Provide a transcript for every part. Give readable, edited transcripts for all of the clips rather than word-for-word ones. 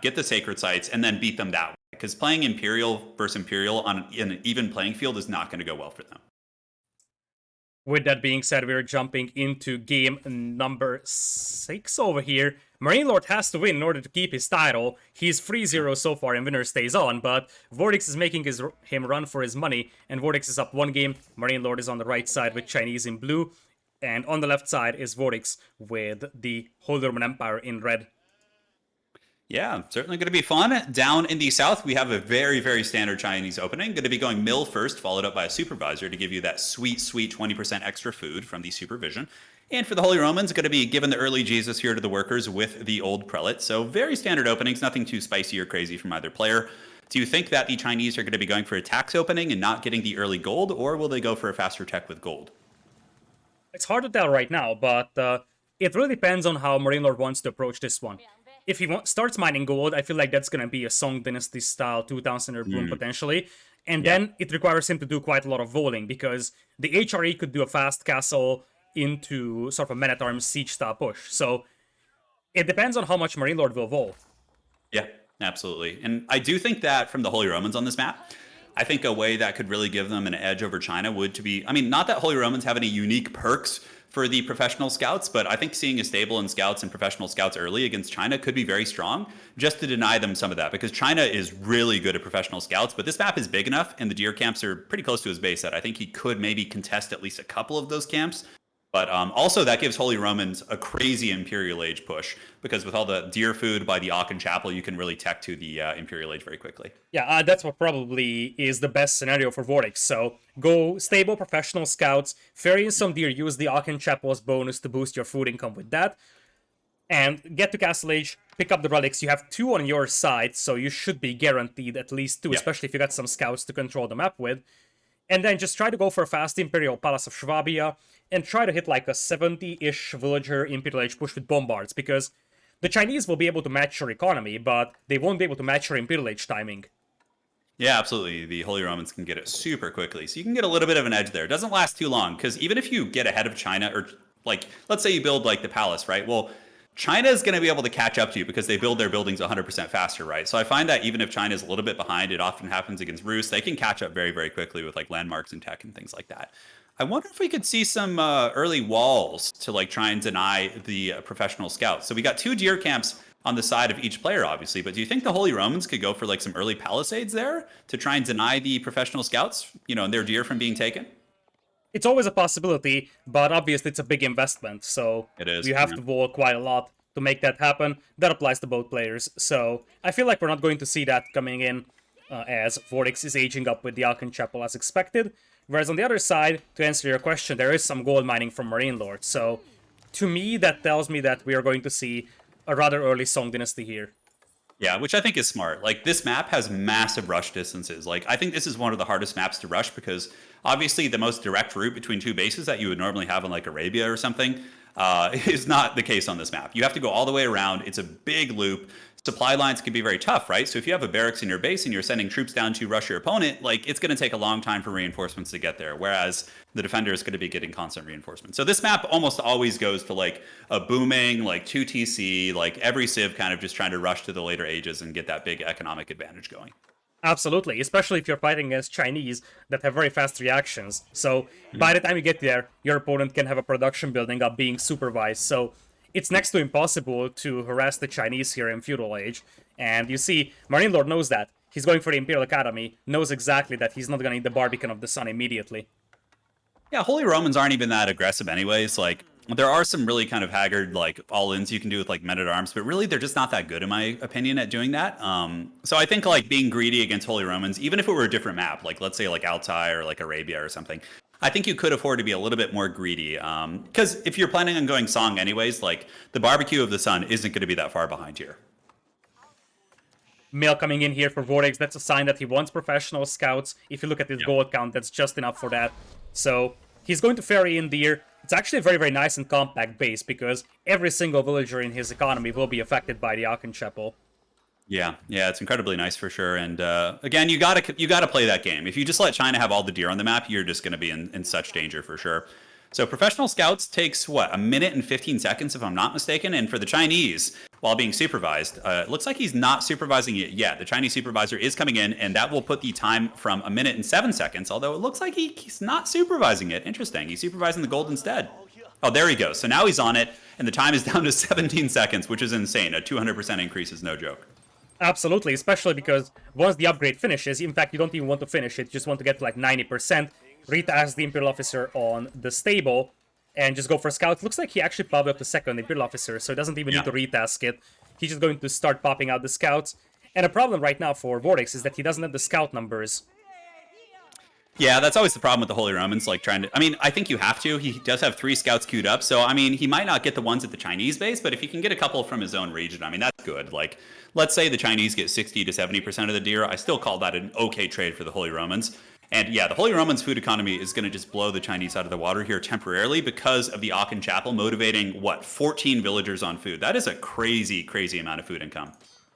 get the sacred sites, and then beat them that way. Because playing Imperial versus Imperial in an even playing field is not going to go well for them. With that being said, we're jumping into game number 6 over here. MarineLorD has to win in order to keep his title. He's 3-0 so far and winner stays on, but Vortix is making him run for his money, and Vortix is up 1 game. MarineLorD is on the right side with Chinese in blue, and on the left side is Vortix with the Holy Roman Empire in red. Yeah, certainly going to be fun. Down in the south, we have a very, very standard Chinese opening. Going to be going mill first, followed up by a supervisor to give you that sweet, sweet 20% extra food from the supervision. And for the Holy Romans, going to be giving the early Jesus here to the workers with the old prelate. So very standard openings, nothing too spicy or crazy from either player. Do you think that the Chinese are going to be going for a tax opening and not getting the early gold, or will they go for a faster tech with gold? It's hard to tell right now, but it really depends on how MarineLorD wants to approach this one. If he starts mining gold, I feel like that's going to be a Song Dynasty style 2000er boom potentially. And then it requires him to do quite a lot of voling because the HRE could do a fast castle into sort of a men-at-arms siege style push. So it depends on how much MarineLorD will vol. Yeah, absolutely. And I do think that from the Holy Romans on this map, I think a way that could really give them an edge over China would to be, I mean, not that Holy Romans have any unique perks for the professional scouts, but I think seeing a stable in scouts and professional scouts early against China could be very strong, just to deny them some of that, because China is really good at professional scouts, but this map is big enough and the deer camps are pretty close to his base that I think he could maybe contest at least a couple of those camps. But also that gives Holy Romans a crazy Imperial Age push, because with all the deer food by the Aachen Chapel, you can really tech to the Imperial Age very quickly. Yeah, that's what probably is the best scenario for Vortix. So go stable professional scouts, ferry in some deer, use the Aachen Chapel's bonus to boost your food income with that, and get to Castle Age, pick up the relics. You have 2 on your side, so you should be guaranteed at least 2, especially if you got some scouts to control the map with. And then just try to go for a fast Imperial Palace of Swabia, and try to hit like a 70-ish villager Imperial Age push with bombards, because the Chinese will be able to match your economy, but they won't be able to match your Imperial Age timing. Yeah, absolutely. The Holy Romans can get it super quickly. So you can get a little bit of an edge there. It doesn't last too long, because even if you get ahead of China, or like, let's say you build like the palace, right? Well, China is going to be able to catch up to you because they build their buildings 100% faster, right? So I find that even if China is a little bit behind, it often happens against Rus. They can catch up very, very quickly with like landmarks and tech and things like that. I wonder if we could see some early walls to like try and deny the professional scouts. So we got 2 deer camps on the side of each player, obviously, but do you think the Holy Romans could go for like some early palisades there to try and deny the professional scouts, you know, and their deer from being taken? It's always a possibility, but obviously it's a big investment, so It is, you have to vol quite a lot to make that happen. That applies to both players, so I feel like we're not going to see that coming in as Vortix is aging up with the Aachen Chapel as expected. Whereas on the other side, to answer your question, there is some gold mining from MarineLorD, so to me that tells me that we are going to see a rather early Song Dynasty here. Yeah, which I think is smart. Like, this map has massive rush distances. Like, I think this is one of the hardest maps to rush because obviously the most direct route between 2 bases that you would normally have in like Arabia or something is not the case on this map. You have to go all the way around. It's a big loop. Supply lines can be very tough, right? So if you have a barracks in your base and you're sending troops down to rush your opponent, like, it's going to take a long time for reinforcements to get there, whereas the defender is going to be getting constant reinforcements. So this map almost always goes to like a booming, like 2 TC, like every civ kind of just trying to rush to the later ages and get that big economic advantage going. Absolutely, especially if you're fighting against Chinese that have very fast reactions. So by the time you get there, your opponent can have a production building up being supervised. So it's next to impossible to harass the Chinese here in Feudal Age. And you see, MarineLorD knows that. He's going for the Imperial Academy, knows exactly that he's not going to need the Barbican of the Sun immediately. Yeah, Holy Romans aren't even that aggressive anyways. Like, there are some really kind of haggard, like, all-ins you can do with, like, men-at-arms, but really they're just not that good, in my opinion, at doing that. So I think, like, being greedy against Holy Romans, even if it were a different map, like, let's say, like, Altai or, like, Arabia or something, I think you could afford to be a little bit more greedy. Because if you're planning on going Song anyways, like, the Barbecue of the Sun isn't going to be that far behind here. Mail coming in here for Vortix, that's a sign that he wants professional scouts. If you look at his gold count, that's just enough for that. So he's going to ferry in deer. It's actually a very, very nice and compact base because every single villager in his economy will be affected by the Aachen Chapel. Yeah, it's incredibly nice for sure. And again, you gotta play that game. If you just let China have all the deer on the map, you're just going to be in such danger for sure. So professional scouts takes, what, 1 minute and 15 seconds, if I'm not mistaken. And for the Chinese, while being supervised. It looks like he's not supervising it yet. The Chinese supervisor is coming in, and that will put the time from 1 minute and 7 seconds, although it looks like he's not supervising it. Interesting. He's supervising the gold instead. Oh, there he goes. So now he's on it, and the time is down to 17 seconds, which is insane. A 200% increase is no joke. Absolutely, especially because once the upgrade finishes, in fact, you don't even want to finish it, you just want to get to like 90%, retask the Imperial Officer on the stable, and just go for scouts. Looks like he actually popped up the second Imperial Officer, so he doesn't even need to retask it. He's just going to start popping out the scouts. And a problem right now for Vortix is that he doesn't have the scout numbers. Yeah, that's always the problem with the Holy Romans, like trying to... I mean, I think you have to. He does have 3 scouts queued up, so, I mean, he might not get the ones at the Chinese base, but if he can get a couple from his own region, I mean, that's good. Like, let's say the Chinese get 60 to 70% of the deer, I still call that an okay trade for the Holy Romans. And yeah, the Holy Romans' food economy is going to just blow the Chinese out of the water here temporarily because of the Aachen Chapel motivating, 14 villagers on food. That is a crazy, crazy amount of food income.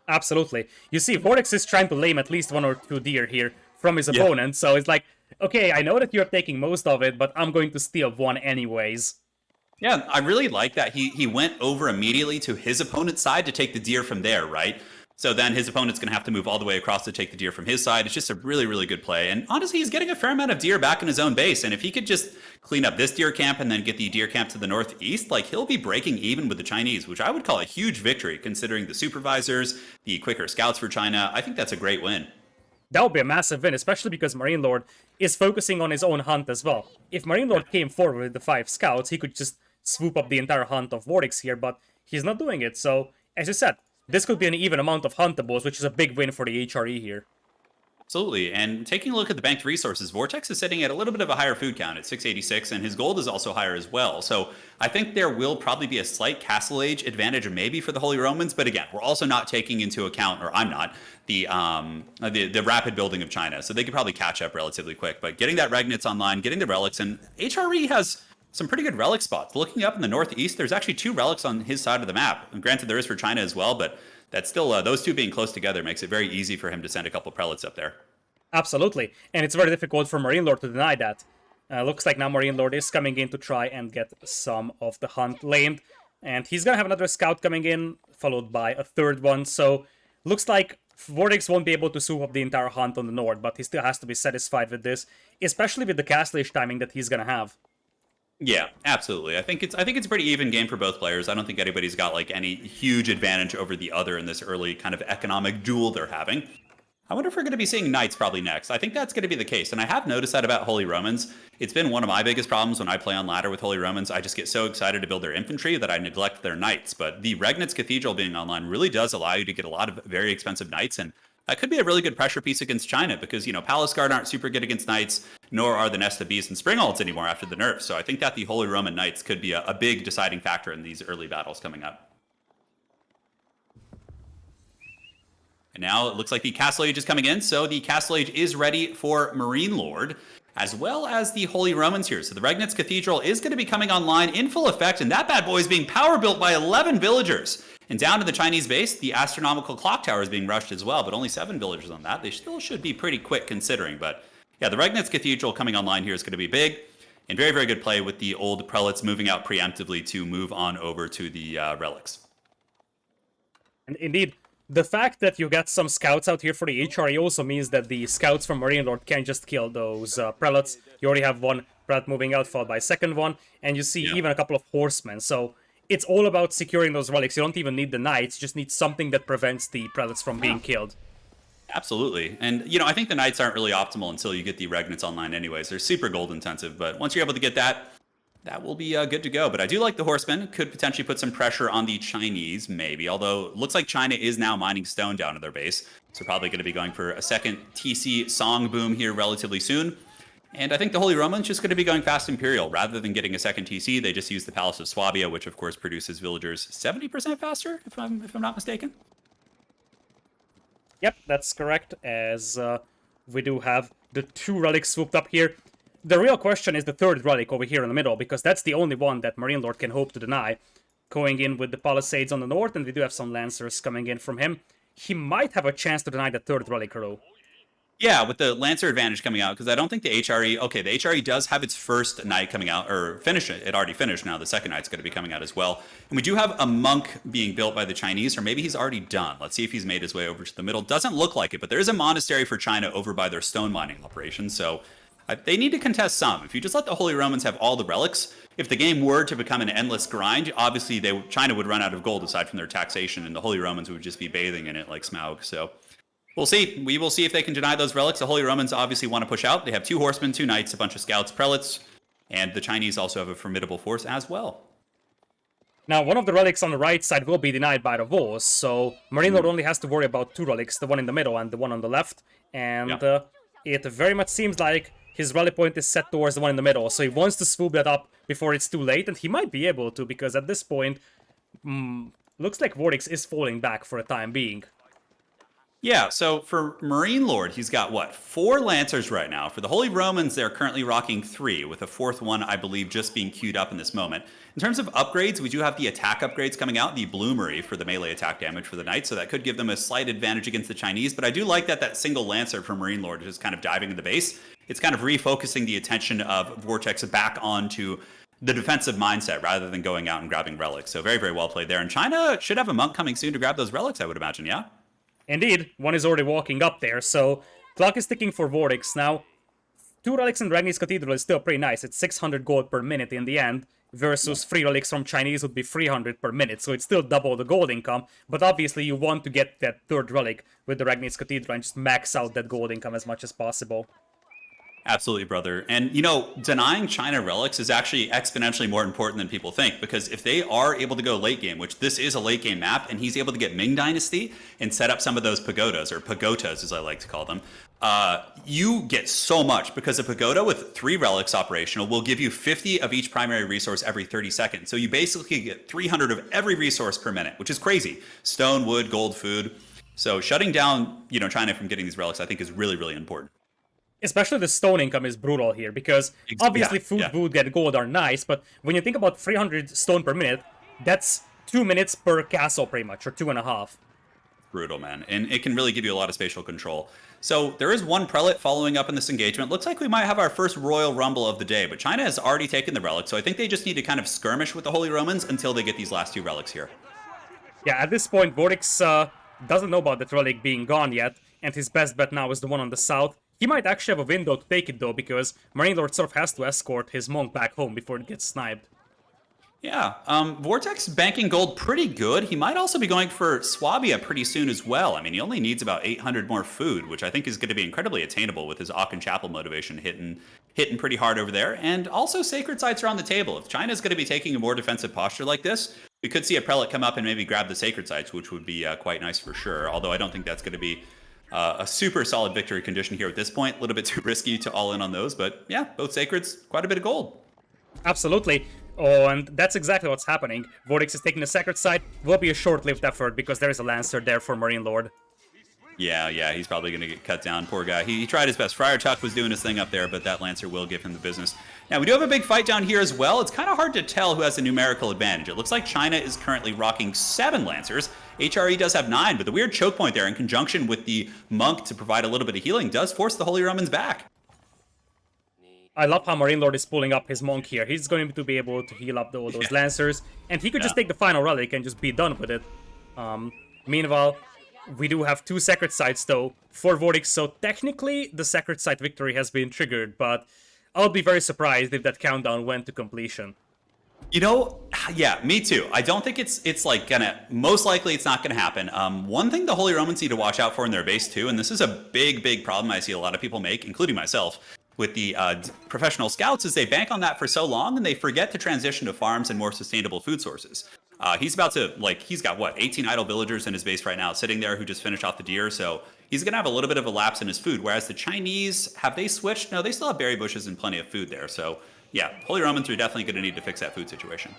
Absolutely. You see, Vortix is trying to lame at least 1 or 2 deer here from his opponent, so it's like, okay, I know that you're taking most of it, but I'm going to steal 1 anyways. Yeah, I really like that. He went over immediately to his opponent's side to take the deer from there, right? So then his opponent's going to have to move all the way across to take the deer from his side. It's just a really, really good play. And honestly, he's getting a fair amount of deer back in his own base. And if he could just clean up this deer camp and then get the deer camp to the northeast, like he'll be breaking even with the Chinese, which I would call a huge victory considering the supervisors, the quicker scouts for China. I think that's a great win. That would be a massive win, especially because MarineLorD is focusing on his own hunt as well. If MarineLorD came forward with the 5 scouts, he could just swoop up the entire hunt of Vortix here, but he's not doing it. So, as you said, this could be an even amount of huntables, which is a big win for the HRE here. Absolutely. And taking a look at the banked resources, Vortix is sitting at a little bit of a higher food count at 686, and his gold is also higher as well. So I think there will probably be a slight Castle Age advantage maybe for the Holy Romans. But again, we're also not taking into account, or I'm not, the rapid building of China. So they could probably catch up relatively quick. But getting that Regnitz online, getting the relics, and HRE has some pretty good relic spots. Looking up in the northeast, there's actually 2 relics on his side of the map. And granted, there is for China as well, but that's still, those 2 being close together makes it very easy for him to send a couple prelates up there. Absolutely, and it's very difficult for MarineLorD to deny that. Looks like now MarineLorD is coming in to try and get some of the hunt lamed, and he's gonna have another scout coming in, followed by a 3rd one, so looks like Vortix won't be able to swoop up the entire hunt on the north, but he still has to be satisfied with this, especially with the Castle Age timing that he's gonna have. Yeah, absolutely. I think it's a pretty even game for both players. I don't think anybody's got like any huge advantage over the other in this early kind of economic duel they're having. I wonder if we're going to be seeing Knights probably next. I think that's going to be the case. And I have noticed that about Holy Romans. It's been one of my biggest problems when I play on ladder with Holy Romans. I just get so excited to build their infantry that I neglect their Knights. But the Regnitz Cathedral being online really does allow you to get a lot of very expensive Knights. And that could be a really good pressure piece against China because, Palace Guard aren't super good against Knights, nor are the Nest of Beasts and Springalds anymore after the nerf. So I think that the Holy Roman Knights could be a big deciding factor in these early battles coming up. And now it looks like the Castle Age is coming in, so the Castle Age is ready for MarineLorD, as well as the Holy Romans here. So the Regnitz Cathedral is going to be coming online in full effect, and that bad boy is being power built by 11 villagers. And down to the Chinese base, the astronomical clock tower is being rushed as well, but only 7 villagers on that. They still should be pretty quick considering, but yeah, the Regnitz Cathedral coming online here is going to be big, and very, very good play with the old prelates moving out preemptively to move on over to the relics. And indeed, the fact that you got some scouts out here for the HRE also means that the scouts from MarineLorD can't just kill those prelates. You already have 1 prelate moving out, followed by a 2nd one, and you see even a couple of horsemen. So it's all about securing those relics. You don't even need the knights, you just need something that prevents the prelates from being killed. Absolutely. And, I think the Knights aren't really optimal until you get the Regnitz online anyways. They're super gold intensive, but once you're able to get that, that will be good to go. But I do like the Horsemen. Could potentially put some pressure on the Chinese, maybe. Although it looks like China is now mining stone down to their base. So probably going to be going for a second TC Song boom here relatively soon. And I think the Holy Roman's just going to be going fast Imperial. Rather than getting a second TC, they just use the Palace of Swabia, which of course produces villagers 70% faster, if I'm not mistaken. Yep, that's correct, as we do have the 2 relics swooped up here. The real question is the 3rd relic over here in the middle, because that's the only one that MarineLorD can hope to deny. Going in with the Palisades on the north, and we do have some Lancers coming in from him. He might have a chance to deny the 3rd relic, though. Yeah, with the Lancer advantage coming out, because I don't think the HRE, okay, the HRE does have its first knight coming out, or finish it. It already finished now. The second knight's going to be coming out as well. And we do have a monk being built by the Chinese, or maybe he's already done. Let's see if he's made his way over to the middle. Doesn't look like it, but there is a monastery for China over by their stone mining operation. So they need to contest some. If you just let the Holy Romans have all the relics, if the game were to become an endless grind, obviously China would run out of gold aside from their taxation, and the Holy Romans would just be bathing in it like Smaug. So we'll see. We will see if they can deny those relics. The Holy Romans obviously want to push out. They have 2 horsemen, 2 knights, a bunch of scouts, prelates, and the Chinese also have a formidable force as well. Now, one of the relics on the right side will be denied by the walls, so MarineLorD only has to worry about 2 relics, the one in the middle and the one on the left. And it very much seems like his rally point is set towards the one in the middle, so he wants to swoop that up before it's too late, and he might be able to, because at this point, looks like Vortix is falling back for the time being. Yeah, so for MarineLorD, he's got, what, 4 Lancers right now. For the Holy Romans, they're currently rocking 3, with a 4th one, I believe, just being queued up in this moment. In terms of upgrades, we do have the attack upgrades coming out, the Bloomery for the melee attack damage for the Knights, so that could give them a slight advantage against the Chinese, but I do like that single Lancer for MarineLorD is just kind of diving in the base. It's kind of refocusing the attention of Vortix back onto the defensive mindset rather than going out and grabbing relics. So very, very well played there. And China should have a monk coming soon to grab those relics, I would imagine, yeah? Indeed, one is already walking up there, so clock is ticking for Vortix. Now, 2 relics in Ragni's Cathedral is still pretty nice. It's 600 gold per minute in the end, versus 3 relics from Chinese would be 300 per minute, so it's still double the gold income, but obviously you want to get that 3rd relic with the Ragni's Cathedral and just max out that gold income as much as possible. Absolutely, brother. And, denying China relics is actually exponentially more important than people think, because if they are able to go late game, which this is a late game map, and he's able to get Ming Dynasty and set up some of those pagodas, or pagotas as I like to call them, you get so much, because a pagoda with 3 relics operational will give you 50 of each primary resource every 30 seconds. So you basically get 300 of every resource per minute, which is crazy. Stone, wood, gold, food. So shutting down, China from getting these relics, I think is really, really important. Especially the stone income is brutal here, because obviously food, wood, and gold are nice, but when you think about 300 stone per minute, that's 2 minutes per castle pretty much, or 2.5. Brutal, man. And it can really give you a lot of spatial control. So there is one prelate following up in this engagement. Looks like we might have our first royal rumble of the day, but China has already taken the relic, so I think they just need to kind of skirmish with the Holy Romans until they get these last 2 relics here. Yeah, at this point, Vortix doesn't know about that relic being gone yet, and his best bet now is the one on the south. He might actually have a window to take it though, because MarineLorD sort of has to escort his monk back home before it gets sniped. Yeah, Vortix banking gold pretty good. He might also be going for Swabia pretty soon as well. I mean, he only needs about 800 more food, which I think is going to be incredibly attainable with his Aachen Chapel motivation hitting pretty hard over there. And also sacred sites are on the table. If China's going to be taking a more defensive posture like this, we could see a prelate come up and maybe grab the sacred sites, which would be quite nice for sure. Although I don't think that's going to be a super solid victory condition here at this point. A little bit too risky to all in on those, but yeah, both sacreds, quite a bit of gold. Absolutely. Oh, and that's exactly what's happening. Vortix is taking the sacred site. Will be a short-lived effort because there is a Lancer there for MarineLorD. Yeah, he's probably going to get cut down. Poor guy. He tried his best. Friar Tuck was doing his thing up there, but that Lancer will give him the business. Now, we do have a big fight down here as well. It's kind of hard to tell who has the numerical advantage. It looks like China is currently rocking 7 Lancers. HRE does have 9, but the weird choke point there in conjunction with the monk to provide a little bit of healing does force the Holy Romans back. I love how MarineLorD is pulling up his monk here. He's going to be able to heal up all those Lancers, and he could just take the final relic and just be done with it. Meanwhile, we do have 2 sacred sites though for Vortix, so technically the sacred site victory has been triggered, but I'll be very surprised if that countdown went to completion. Yeah, me too. I don't think it's like gonna, most likely it's not gonna happen. One thing the Holy Romans need to watch out for in their base too, and this is a big problem I see a lot of people make, including myself, with the professional scouts, is they bank on that for so long and they forget to transition to farms and more sustainable food sources. He's about to, he's got, 18 idle villagers in his base right now, sitting there who just finished off the deer, so he's going to have a little bit of a lapse in his food, whereas the Chinese, have they switched? No, they still have berry bushes and plenty of food there, so yeah, Holy Romans are definitely going to need to fix that food situation.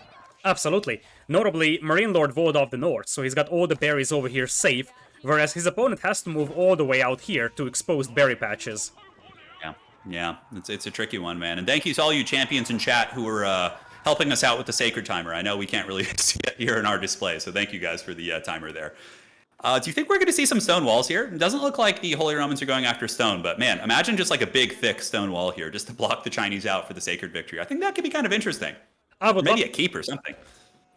Absolutely. Notably, MarineLorD walled off the north, so he's got all the berries over here safe, whereas his opponent has to move all the way out here to exposed berry patches. Yeah, it's a tricky one, man. And thank you to all you champions in chat who are helping us out with the sacred timer. I know we can't really see it here in our display, so thank you guys for the timer there. Do you think we're going to see some stone walls here? It doesn't look like the Holy Romans are going after stone, but man, imagine just like a big, thick stone wall here just to block the Chinese out for the sacred victory. I think that could be kind of interesting. I would Maybe a keep or something.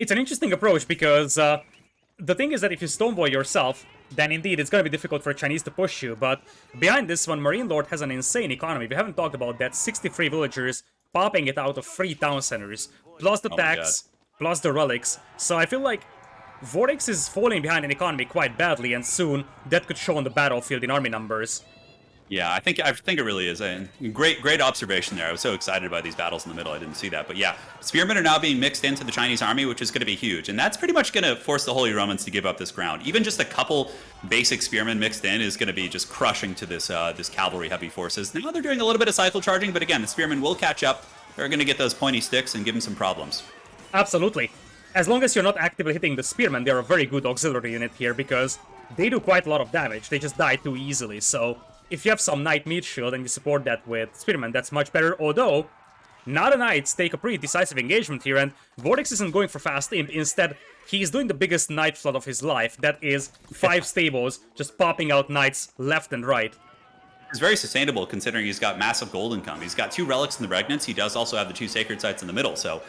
It's an interesting approach because the thing is that if you stonewall yourself, then indeed it's going to be difficult for Chinese to push you. But behind this one, MarineLorD has an insane economy. We haven't talked about that. 63 villagers popping it out of 3 town centers, plus the tax, plus the relics. So I feel like Vortix is falling behind in economy quite badly, and soon that could show on the battlefield in army numbers. Yeah, I think it really is a great observation there. I was so excited by these battles in the middle, I didn't see that. But yeah, spearmen are now being mixed into the Chinese army, which is going to be huge, and that's pretty much going to force the Holy Romans to give up this ground. Even just a couple basic spearmen mixed in is going to be just crushing to this this cavalry heavy forces. Now they're doing a little bit of cycle charging, but again, the spearmen will catch up. They're going to get those pointy sticks and give them some problems. Absolutely. As long as you're not actively hitting the spearmen, they're a very good auxiliary unit here because they do quite a lot of damage. They just die too easily, so if you have some Knight Meat Shield and you support that with Spearmen, that's much better, although now the Knights take a pretty decisive engagement here, and Vortix isn't going for fast imp. Instead, he's doing the biggest Knight flood of his life. That is 5 stables, just popping out Knights left and right. It's very sustainable considering he's got massive gold income. He's got 2 relics in the Regnants. He does also have the 2 sacred sites in the middle, so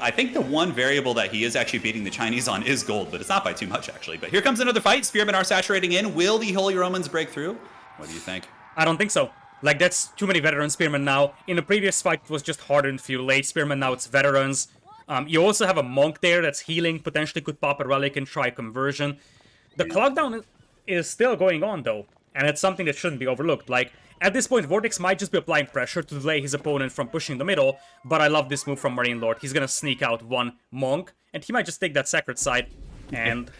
I think the one variable that he is actually beating the Chinese on is gold, but it's not by too much, actually. But here comes another fight. Spearmen are saturating in. Will the Holy Romans break through? What do you think? I don't think so. Like, that's too many veteran spearmen now. In the previous fight, it was just hardened few late spearmen. Now it's veterans. You also have a monk there that's healing. Potentially could pop a relic and try conversion. The clock down is still going on, though. And it's something that shouldn't be overlooked. Like, at this point, Vortix might just be applying pressure to delay his opponent from pushing the middle. But I love this move from MarineLorD. He's gonna sneak out one monk. And he might just take that sacred site and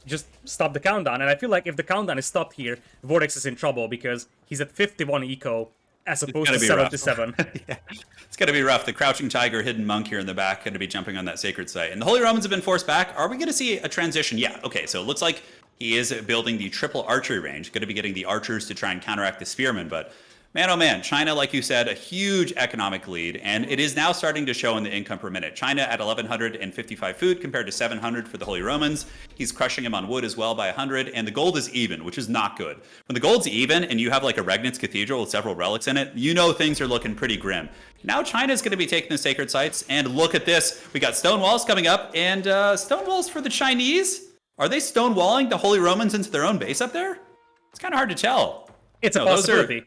just stop the countdown. And I feel like if the countdown is stopped here, Vortix is in trouble because he's at 51 eco as opposed to 77. Yeah. It's going to be rough. The Crouching Tiger, Hidden Monk here in the back, going to be jumping on that sacred site. And the Holy Romans have been forced back. Are we going to see a transition? Yeah, okay, so it looks like he is building the triple archery range, going to be getting the archers to try and counteract the spearmen, but man, oh man, China, like you said, a huge economic lead, and it is now starting to show in the income per minute. China at 1,155 food compared to 700 for the Holy Romans. He's crushing him on wood as well by 100, and the gold is even, which is not good. When the gold's even and you have like a Regnant's Cathedral with several relics in it, you know things are looking pretty grim. Now China's going to be taking the sacred sites, and look at this. We got stone walls coming up, and stone walls for the Chinese? Are they stonewalling the Holy Romans into their own base up there? It's kind of hard to tell. It's a possibility.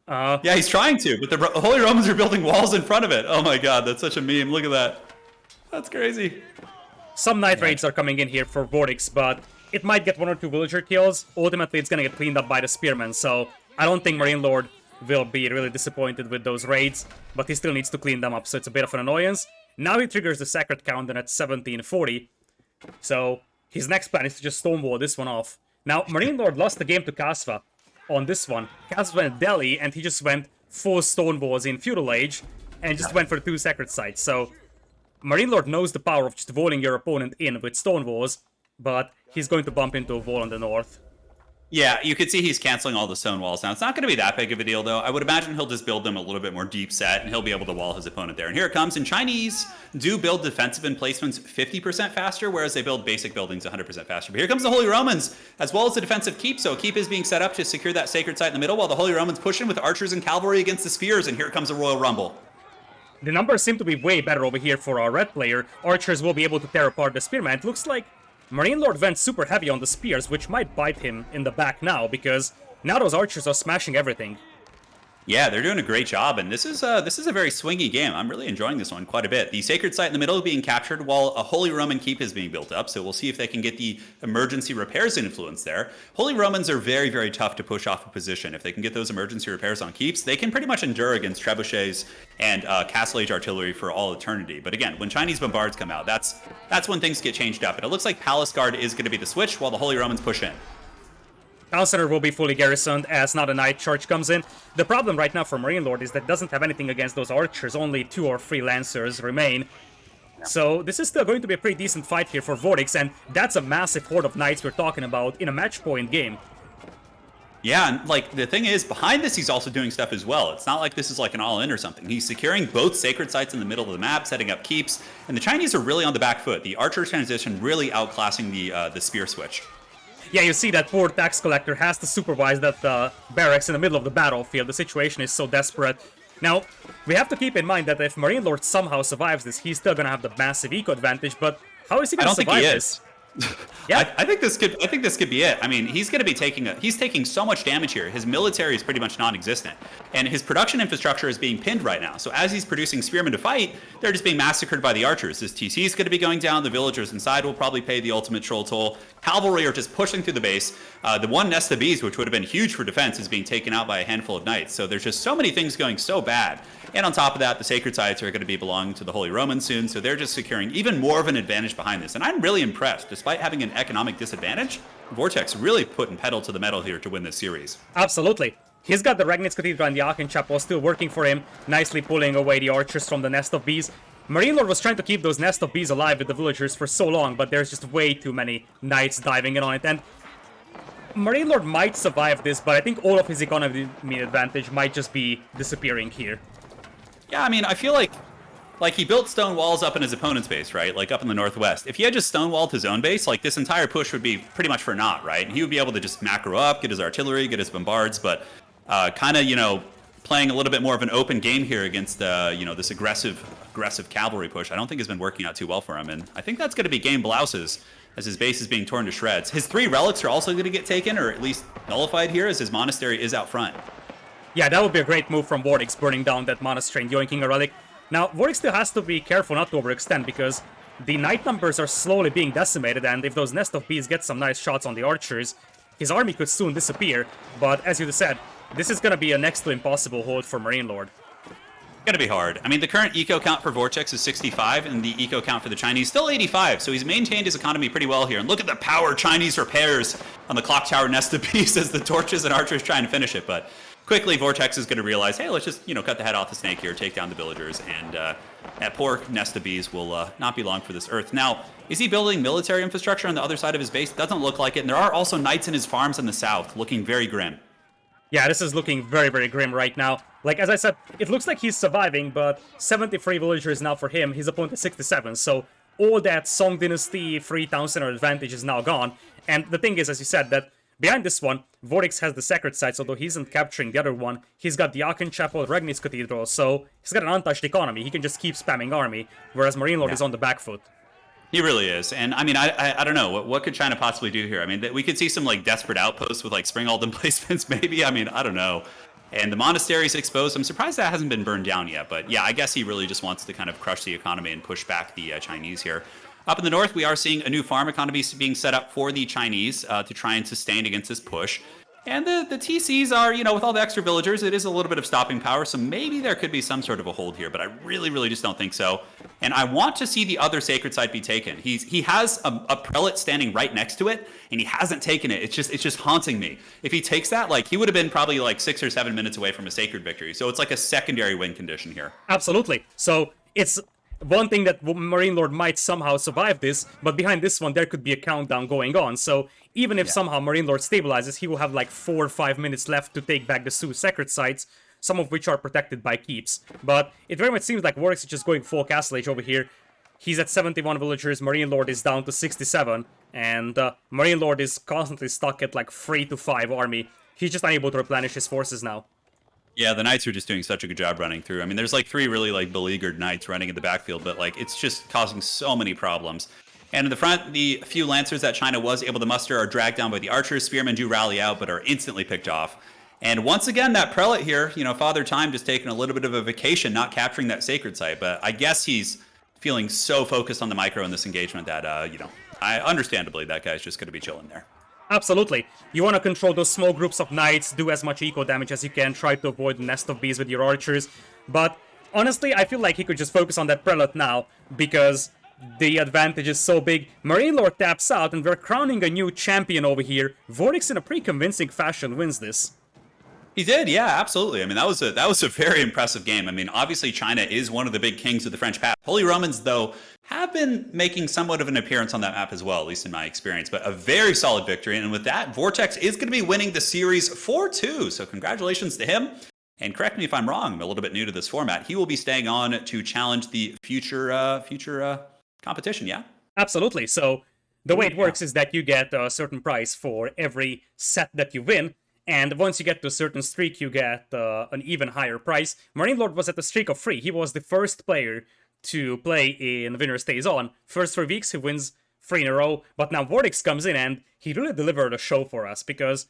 Yeah, he's trying to, but the Holy Romans are building walls in front of it. Oh my god, that's such a meme. Look at that. That's crazy. Some Knight Raids are coming in here for Vortix, but it might get 1 or 2 villager kills. Ultimately, it's going to get cleaned up by the Spearmen, so I don't think MarineLorD will be really disappointed with those raids, but he still needs to clean them up, so it's a bit of an annoyance. Now he triggers the Sacred Countdown at 1740, so his next plan is to just stonewall this one off. Now, MarineLorD lost the game to Kasva on this one. Kasva went Delhi, and he just went full stonewalls in Feudal Age, and just went for 2 sacred sites. So, MarineLorD knows the power of just walling your opponent in with stonewalls, but he's going to bump into a wall on the north. Yeah, you could see he's canceling all the stone walls. Now, it's not going to be that big of a deal, though. I would imagine he'll just build them a little bit more deep set, and he'll be able to wall his opponent there. And here it comes. And Chinese do build defensive emplacements 50% faster, whereas they build basic buildings 100% faster. But here comes the Holy Romans, as well as the defensive keep. So a keep is being set up to secure that sacred site in the middle, while the Holy Romans push in with archers and cavalry against the spears. And here comes a Royal Rumble. The numbers seem to be way better over here for our red player. Archers will be able to tear apart the spearman. It looks like MarineLorD went super heavy on the spears, which might bite him in the back now, because now those archers are smashing everything. Yeah, they're doing a great job, and this is a very swingy game. I'm really enjoying this one quite a bit. The sacred site in the middle is being captured while a Holy Roman keep is being built up, so we'll see if they can get the emergency repairs influence there. Holy Romans are very, very tough to push off a position. If they can get those emergency repairs on keeps, they can pretty much endure against trebuchets and Castle Age artillery for all eternity. But again, when Chinese bombards come out, that's when things get changed up. And it looks like Palace Guard is going to be the switch while the Holy Romans push in. Town Center will be fully garrisoned as now the Knight Charge comes in. The problem right now for MarineLorD is that it doesn't have anything against those archers. Only 2 or 3 Lancers remain. Yeah. So this is still going to be a pretty decent fight here for Vortix, and that's a massive horde of Knights we're talking about in a match point game. Yeah, and like the thing is, behind this he's also doing stuff as well. It's not like this is like an all-in or something. He's securing both sacred sites in the middle of the map, setting up keeps, and the Chinese are really on the back foot. The archer transition really outclassing the spear switch. Yeah, you see that poor tax collector has to supervise that barracks in the middle of the battlefield. The situation is so desperate. Now, we have to keep in mind that if MarineLorD somehow survives this, he's still gonna have the massive eco advantage, but how is he I gonna don't think survive he this? is. Yeah. I think this could be it. I mean, he's going to be he's taking so much damage here. His military is pretty much non-existent, and his production infrastructure is being pinned right now. So as he's producing spearmen to fight, they're just being massacred by the archers. His TC is going to be going down. The villagers inside will probably pay the ultimate troll toll. Cavalry are just pushing through the base. The one nest of bees, which would have been huge for defense, is being taken out by a handful of knights. So there's just so many things going so bad. And on top of that, the sacred sites are going to be belonging to the Holy Romans soon, so they're just securing even more of an advantage behind this. And I'm really impressed. Despite having an economic disadvantage, Vortix really putting pedal to the metal here to win this series. Absolutely. He's got the Regnitz Cathedral and the Aachen Chapel still working for him, nicely pulling away the archers from the nest of bees. MarineLorD was trying to keep those nest of bees alive with the villagers for so long, but there's just way too many knights diving in on it. And MarineLorD might survive this, but I think all of his economy advantage might just be disappearing here. Yeah, I mean, I feel like he built stone walls up in his opponent's base, right? Like up in the northwest. If he had just stonewalled his own base, like this entire push would be pretty much for naught, right? And he would be able to just macro up, get his artillery, get his bombards, but kind of, playing a little bit more of an open game here against, this aggressive cavalry push, I don't think has been working out too well for him. And I think that's going to be game blouses as his base is being torn to shreds. His 3 relics are also going to get taken, or at least nullified here, as his monastery is out front. Yeah, that would be a great move from Vortix, burning down that monastery and yoinking a relic. Now, Vortix still has to be careful not to overextend, because the knight numbers are slowly being decimated, and if those nest of bees get some nice shots on the archers, his army could soon disappear. But as you just said, this is going to be a next to impossible hold for MarineLorD. Gonna be hard. I mean, the current eco count for Vortex is 65, and the eco count for the Chinese still 85, so he's maintained his economy pretty well here. And look at the power Chinese repairs on the clock tower nest of bees as the torches and archers trying to finish it. But quickly, Vortex is going to realize, hey, let's just, cut the head off the snake here, take down the villagers, and that poor nest of bees will not be long for this earth. Now, is he building military infrastructure on the other side of his base? Doesn't look like it, and there are also knights in his farms in the south, looking very grim. Yeah, this is looking very, very grim right now. Like, as I said, it looks like he's surviving, but 73 villagers now for him, his opponent is 67, so all that Song Dynasty free town center advantage is now gone. And the thing is, as you said, that behind this one, Vortix has the sacred sites, although he isn't capturing the other one. He's got the Aachen Chapel, Regnitz Cathedral, so he's got an untouched economy. He can just keep spamming army, whereas MarineLorD is on the back foot. He really is. And I mean, I don't know. What could China possibly do here? I mean, we could see some desperate outposts with Springald emplacements maybe. I mean, I don't know. And the monastery's exposed. I'm surprised that hasn't been burned down yet. But yeah, I guess he really just wants to kind of crush the economy and push back the Chinese here. Up in the north, we are seeing a new farm economy being set up for the Chinese to try and sustain against this push. And the TCs are, with all the extra villagers, it is a little bit of stopping power, so maybe there could be some sort of a hold here, but I really, really just don't think so. And I want to see the other sacred site be taken. He has a prelate standing right next to it, and he hasn't taken it. It's just haunting me. If he takes that, he would have been probably 6 or 7 minutes away from a sacred victory. So it's like a secondary win condition here. Absolutely. So it's one thing that MarineLorD might somehow survive this, but behind this one there could be a countdown going on. So even if somehow MarineLorD stabilizes, he will have 4 or 5 minutes left to take back the Sioux sacred sites, some of which are protected by keeps. But it very much seems like Vortix is just going full Castle Age over here. He's at 71 villagers, MarineLorD is down to 67, and MarineLorD is constantly stuck at 3 to 5 army. He's just unable to replenish his forces now. Yeah, the knights are just doing such a good job running through. I mean, there's 3 really beleaguered knights running in the backfield, but it's just causing so many problems. And in the front, the few lancers that China was able to muster are dragged down by the archers. Spearmen do rally out, but are instantly picked off. And once again, that prelate here, Father Time just taking a little bit of a vacation, not capturing that sacred site. But I guess he's feeling so focused on the micro in this engagement that, understandably, that guy's just going to be chilling there. Absolutely. You want to control those small groups of knights, do as much eco damage as you can, try to avoid the nest of bees with your archers. But honestly, I feel like he could just focus on that prelate now, because the advantage is so big. MarineLorD taps out, and we're crowning a new champion over here. Vortix, in a pretty convincing fashion, wins this. He did, yeah, absolutely. I mean, that was a very impressive game. I mean, obviously China is one of the big kings of the French path. Holy Romans, though, have been making somewhat of an appearance on that map as well, at least in my experience. But a very solid victory, and with that, Vortix is going to be winning the series 4-2. So congratulations to him. And correct me if I'm wrong, I'm a little bit new to this format. He will be staying on to challenge the future competition, yeah? Absolutely. So The way Ooh, it works is that you get a certain price for every set that you win, and once you get to a certain streak, you get an even higher price. MarineLorD was at a streak of 3. He was the first player to play in Winner Stays On. First 3 weeks, he wins 3 in a row, but now Vortix comes in and he really delivered a show for us because,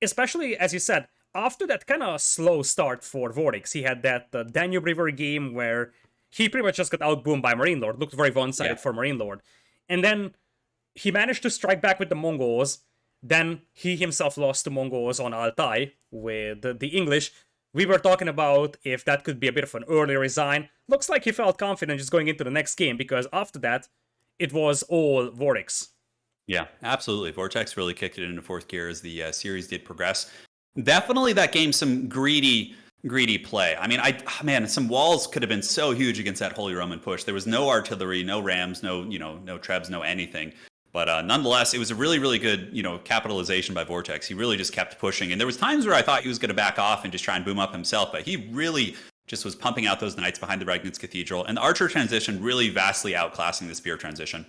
especially as you said, after that kind of slow start for Vortix, he had that Danube River game where he pretty much just got outboomed by MarineLorD, looked very one-sided for MarineLorD. And then he managed to strike back with the Mongols. Then he himself lost to Mongols on Altai with the English. We were talking about if that could be a bit of an early resign. Looks like he felt confident just going into the next game because after that, it was all Vortix. Yeah, absolutely. Vortex really kicked it into fourth gear as the series did progress. Definitely that game, some greedy play. I mean, man, some walls could have been so huge against that Holy Roman push. There was no artillery, no rams, no trebs, no anything. But nonetheless, it was a really, really good, capitalization by Vortex. He really just kept pushing. And there was times where I thought he was going to back off and just try and boom up himself. But he really just was pumping out those knights behind the Regnitz Cathedral. And the archer transition really vastly outclassing the spear transition.